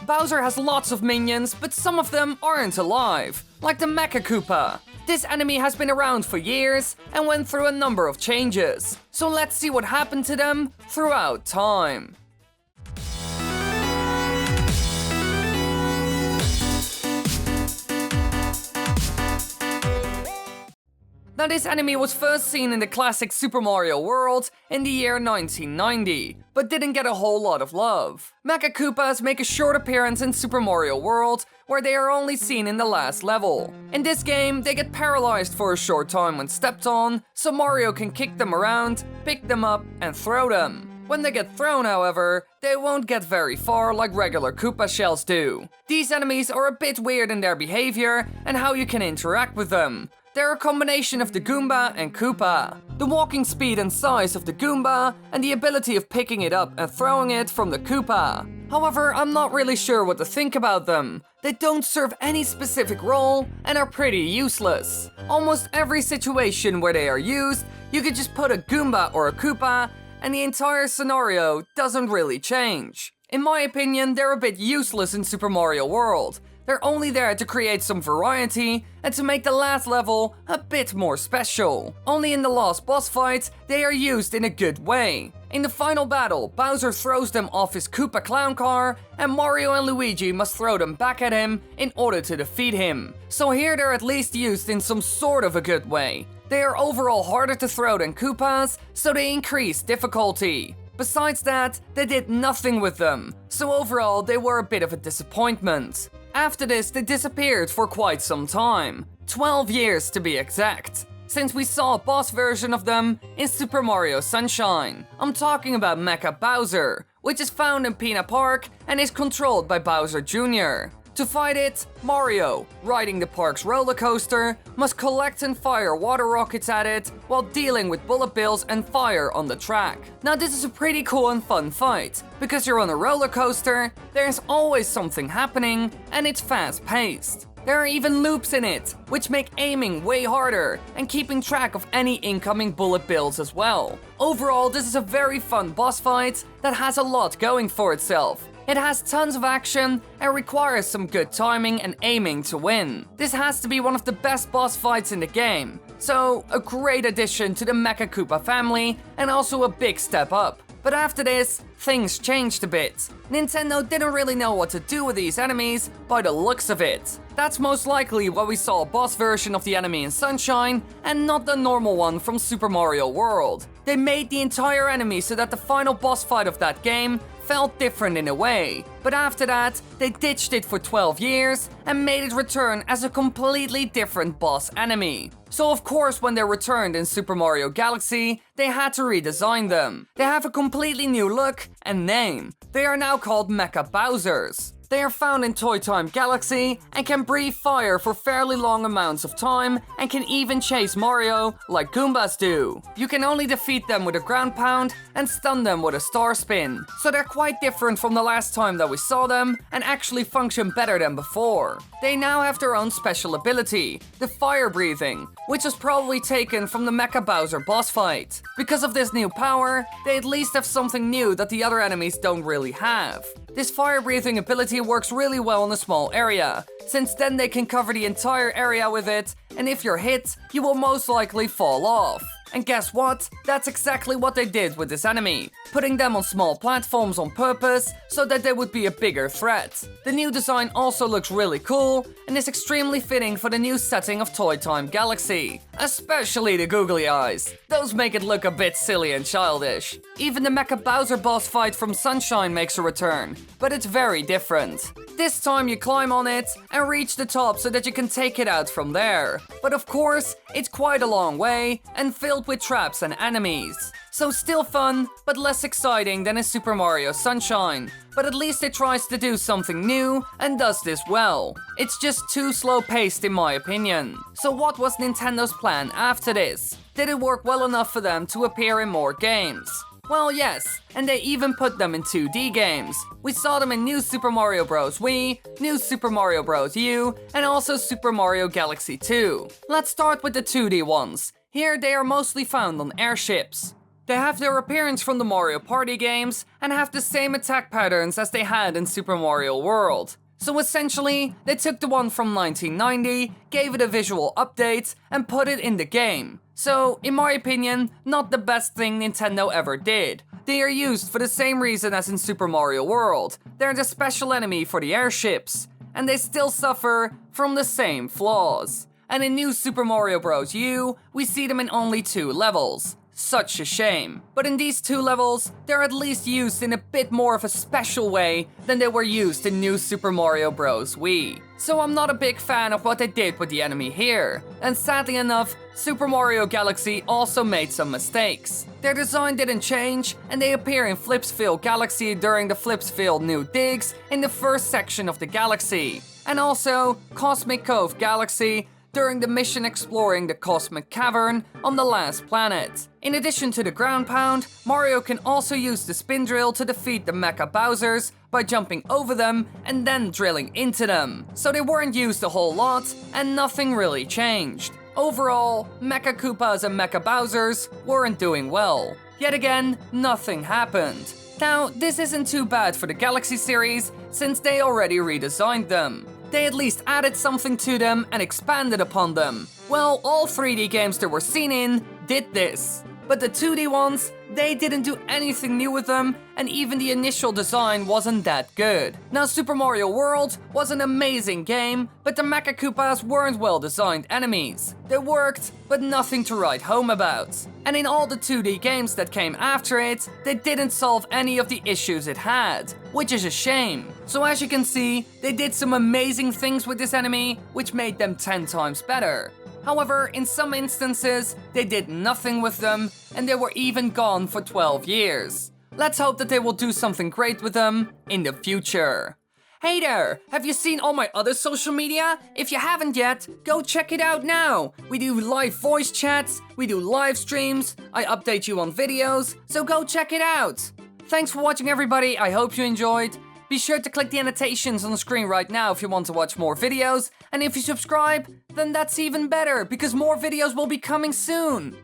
Bowser has lots of minions, but some of them aren't alive, like the MECHAKOOPA. This enemy has been around for years and went through a number of changes, so let's see what happened to them throughout time. Now, this enemy was first seen in the classic Super Mario World in the year 1990, but didn't get a whole lot of love. MECHAKOOPAs make a short appearance in Super Mario World, where they are only seen in the last level. In this game, they get paralyzed for a short time when stepped on, so Mario can kick them around, pick them up, and throw them. When they get thrown, however, they won't get very far like regular Koopa shells do. These enemies are a bit weird in their behavior and how you can interact with them. They're a combination of the Goomba and Koopa. The walking speed and size of the Goomba, and the ability of picking it up and throwing it from the Koopa. However, I'm not really sure what to think about them. They don't serve any specific role and are pretty useless. Almost every situation where they are used, you could just put a Goomba or a Koopa, and the entire scenario doesn't really change. In my opinion, they're a bit useless in Super Mario World. They're only there to create some variety and to make the last level a bit more special. Only in the last boss fight, they are used in a good way. In the final battle, Bowser throws them off his Koopa clown car, and Mario and Luigi must throw them back at him in order to defeat him. So here they're at least used in some sort of a good way. They are overall harder to throw than Koopas, so they increase difficulty. Besides that, they did nothing with them, so overall they were a bit of a disappointment. After this, they disappeared for quite some time, 12 years to be exact, since we saw a boss version of them in Super Mario Sunshine. I'm talking about Mecha Bowser, which is found in Peanut Park and is controlled by Bowser Jr. To fight it, Mario, riding the park's roller coaster, must collect and fire water rockets at it while dealing with bullet bills and fire on the track. Now, this is a pretty cool and fun fight, because you're on a roller coaster, there's always something happening, and it's fast-paced. There are even loops in it, which make aiming way harder and keeping track of any incoming bullet bills as well. Overall, this is a very fun boss fight that has a lot going for itself. It has tons of action and requires some good timing and aiming to win. This has to be one of the best boss fights in the game, so a great addition to the MECHAKOOPA family and also a big step up. But after this, things changed a bit. Nintendo didn't really know what to do with these enemies by the looks of it. That's most likely why we saw a boss version of the enemy in Sunshine and not the normal one from Super Mario World. They made the entire enemy so that the final boss fight of that game felt different in a way, but after that, they ditched it for 12 years and made it return as a completely different boss enemy. So of course, when they returned in Super Mario Galaxy, they had to redesign them. They have a completely new look and name. They are now called Mecha Bowsers. They are found in Toy Time Galaxy and can breathe fire for fairly long amounts of time and can even chase Mario like Goombas do. You can only defeat them with a ground pound and stun them with a star spin. So they're quite different from the last time that we saw them and actually function better than before. They now have their own special ability, the fire breathing, which was probably taken from the Mecha Bowser boss fight. Because of this new power, they at least have something new that the other enemies don't really have. This fire breathing ability works really well in a small area, since then they can cover the entire area with it, and if you're hit, you will most likely fall off. And guess what? That's exactly what they did with this enemy, putting them on small platforms on purpose so that they would be a bigger threat. The new design also looks really cool and is extremely fitting for the new setting of Toy Time Galaxy, especially the googly eyes. Those make it look a bit silly and childish. Even the Mecha Bowser boss fight from Sunshine makes a return, but it's very different. This time you climb on it and reach the top so that you can take it out from there. But of course, it's quite a long way and filled with traps and enemies. So still fun, but less exciting than in Super Mario Sunshine. But at least it tries to do something new and does this well. It's just too slow-paced in my opinion. So what was Nintendo's plan after this? Did it work well enough for them to appear in more games? Well, yes, and they even put them in 2D games. We saw them in New Super Mario Bros. Wii, New Super Mario Bros. U, and also Super Mario Galaxy 2. Let's start with the 2D ones. Here they are mostly found on airships. They have their appearance from the Mario Party games and have the same attack patterns as they had in Super Mario World. So essentially, they took the one from 1990, gave it a visual update, and put it in the game. So, in my opinion, not the best thing Nintendo ever did. They are used for the same reason as in Super Mario World. They're the special enemy for the airships, and they still suffer from the same flaws. And in New Super Mario Bros. U, we see them in only 2 levels. Such a shame. But in these 2 levels, they're at least used in a bit more of a special way than they were used in New Super Mario Bros. Wii. So I'm not a big fan of what they did with the enemy here. And sadly enough, Super Mario Galaxy also made some mistakes. Their design didn't change, and they appear in Flipsville Galaxy during the Flipsville New Digs in the first section of the galaxy. And also, Cosmic Cove Galaxy during the mission exploring the Cosmic Cavern on the last planet. In addition to the ground pound, Mario can also use the spin drill to defeat the Mecha Bowsers by jumping over them and then drilling into them. So they weren't used a whole lot, and nothing really changed. Overall, MECHAKOOPAs and Mecha Bowsers weren't doing well. Yet again, nothing happened. Now, this isn't too bad for the Galaxy series, since they already redesigned them. They at least added something to them and expanded upon them. Well, all 3D games that were seen in did this. But the 2D ones, they didn't do anything new with them, and even the initial design wasn't that good. Now, Super Mario World was an amazing game, but the MECHAKOOPAs weren't well-designed enemies. They worked, but nothing to write home about. And in all the 2D games that came after it, they didn't solve any of the issues it had, which is a shame. So as you can see, they did some amazing things with this enemy, which made them 10 times better. However, in some instances, they did nothing with them, and they were even gone for 12 years. Let's hope that they will do something great with them in the future. Hey there, have you seen all my other social media? If you haven't yet, go check it out now. We do live voice chats, we do live streams, I update you on videos, so go check it out. Thanks for watching everybody, I hope you enjoyed. Be sure to click the annotations on the screen right now if you want to watch more videos, and if you subscribe, then that's even better, because more videos will be coming soon.